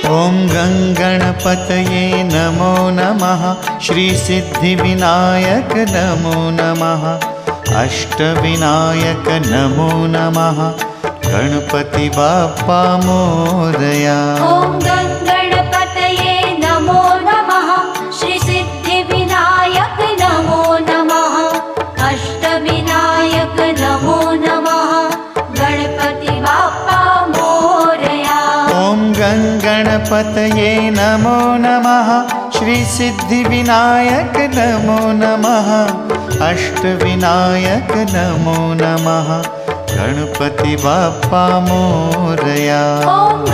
ॐ गङ्गणपतये नमो नमः। श्रीसिद्धिविनायक नमो नमः। अष्टविनायक नमो नमः। गणपति बाप्पा मोरया। ॐ गणपतये नमो नमः। श्रीसिद्धिविनायक नमो नमः। अष्टविनायक नमो नमः। गणपति बाप्पा मोरया। ॐ गणपतये नमो नमः। श्रीसिद्धिविनायक नमो नमः। अष्टविनायक नमो नमः। गणपति बाप्पा मोरया। ॐ